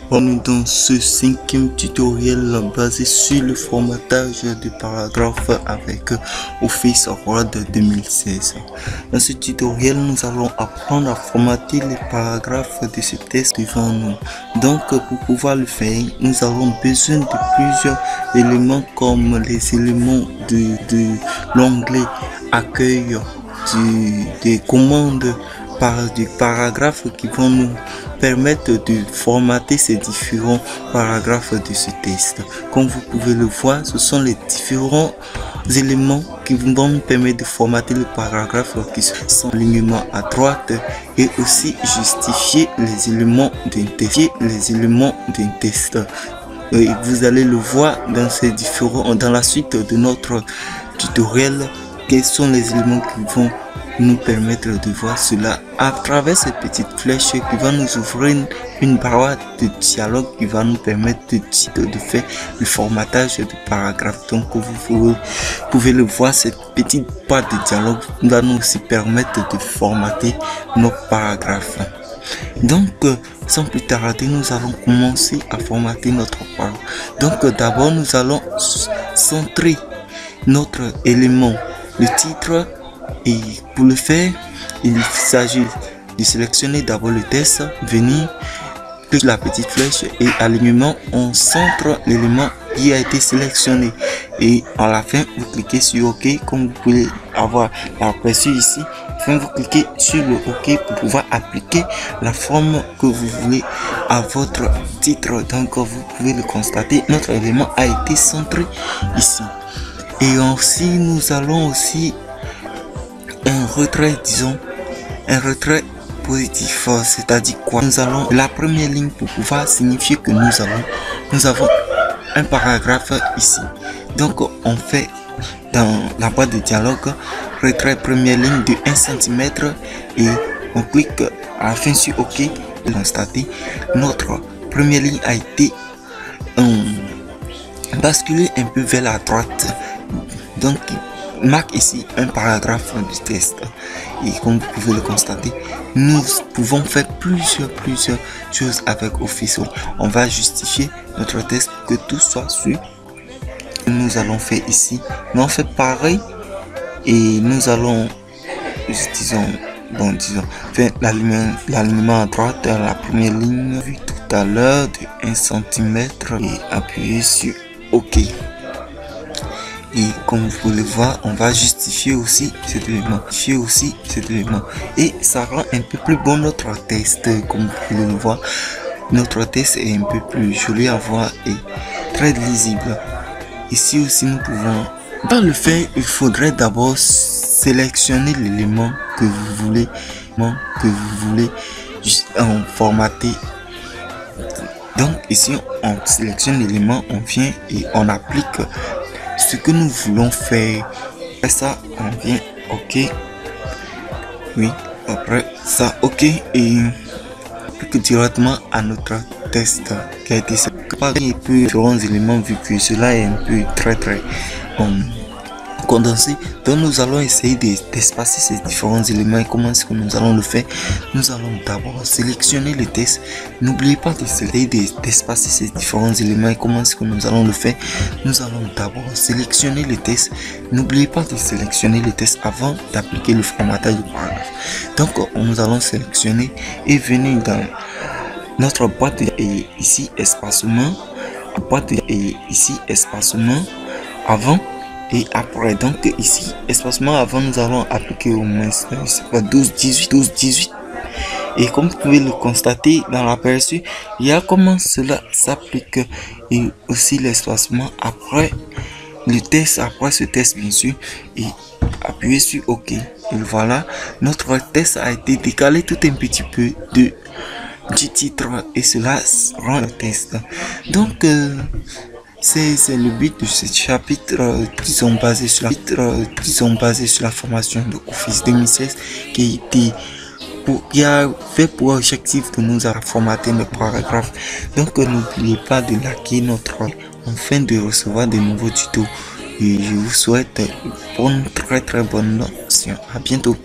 Bienvenue dans ce cinquième tutoriel basé sur le formatage des paragraphes avec Office Word 2016. Dans ce tutoriel, nous allons apprendre à formater les paragraphes de ce texte devant nous. Donc, pour pouvoir le faire, nous avons besoin de plusieurs éléments comme les éléments de l'onglet accueil, des commandes du paragraphe qui vont nous permettre de formater ces différents paragraphes de ce texte. Comme vous pouvez le voir, ce sont les différents éléments qui vont nous permettre de formater le paragraphe qui sont alignement à droite et aussi justifier les éléments d'un texte. Et vous allez le voir dans la suite de notre tutoriel, quels sont les éléments qui vont nous permettre de voir cela à travers ces petites flèches qui va nous ouvrir une barre de dialogue qui va nous permettre de faire le formatage du paragraphe. Donc vous pouvez le voir, cette petite barre de dialogue va nous aussi permettre de formater nos paragraphes. Donc sans plus tarder, nous allons commencer à formater notre paragraphe. Donc d'abord nous allons centrer notre élément, le titre. Et pour le faire, il s'agit de sélectionner d'abord le texte, venir, cliquer la petite flèche et alignement, on centre l'élément qui a été sélectionné. Et à la fin, vous cliquez sur OK, comme vous pouvez avoir aperçu ici. Enfin, vous cliquez sur le OK pour pouvoir appliquer la forme que vous voulez à votre titre. Donc, vous pouvez le constater, notre élément a été centré ici. Et aussi, nous allons aussi un retrait, un retrait positif, c'est-à-dire quoi? Nous allons la première ligne pour pouvoir signifier que nous avons un paragraphe ici. Donc on fait dans la boîte de dialogue retrait première ligne de 1 cm et on clique à la fin sur OK. Constater notre première ligne a été basculée un peu vers la droite. Donc marque ici un paragraphe du texte. Et comme vous pouvez le constater, nous pouvons faire plusieurs choses avec Office. On va justifier notre texte pour que tout soit sûr. Nous allons faire ici, mais on fait pareil et nous allons disons faire l'alignement à droite à la première ligne vu tout à l'heure de 1 cm et appuyer sur OK. Et comme vous pouvez le voir, on va justifier aussi cet élément. Et ça rend un peu plus bon notre texte. Comme vous pouvez le voir, notre texte est un peu plus joli à voir et très lisible. Ici aussi, nous pouvons. Dans le fait, il faudrait d'abord sélectionner l'élément que vous voulez formater. Donc ici, on sélectionne l'élément, on vient et on applique ce que nous voulons faire. Après ça, on vient OK. Oui, après ça, OK. Et applique directement à notre test qui a été sélectionné. Un peu différents éléments vu que cela est un peu très condensé. Donc nous allons essayer d'espacer ces différents éléments. Et comment est-ce que nous allons le faire? Nous allons d'abord sélectionner le texte. N'oubliez pas d'espacer ces différents éléments. Et comment est-ce que nous allons le faire? Nous allons d'abord sélectionner le texte. N'oubliez pas de sélectionner le texte avant d'appliquer le formatage du paragraphe. Donc nous allons sélectionner et venir dans notre boîte et ici espacement, avant et après. Donc ici espacement avant, nous allons appliquer au moins 12 18. Et comme vous pouvez le constater dans l'aperçu, il y a comment cela s'applique. Et aussi l'espacement après le texte, après ce texte bien sûr, et appuyez sur OK. Et voilà, notre texte a été décalé tout un petit peu du titre et cela rend le texte. Donc c'est le but de ce chapitre qui sont basés sur la formation de Office 2016 qui a fait pour objectif de nous formater nos paragraphes. Donc n'oubliez pas de liker notre afin de recevoir de nouveaux tutos et je vous souhaite une très bonne session. À bientôt.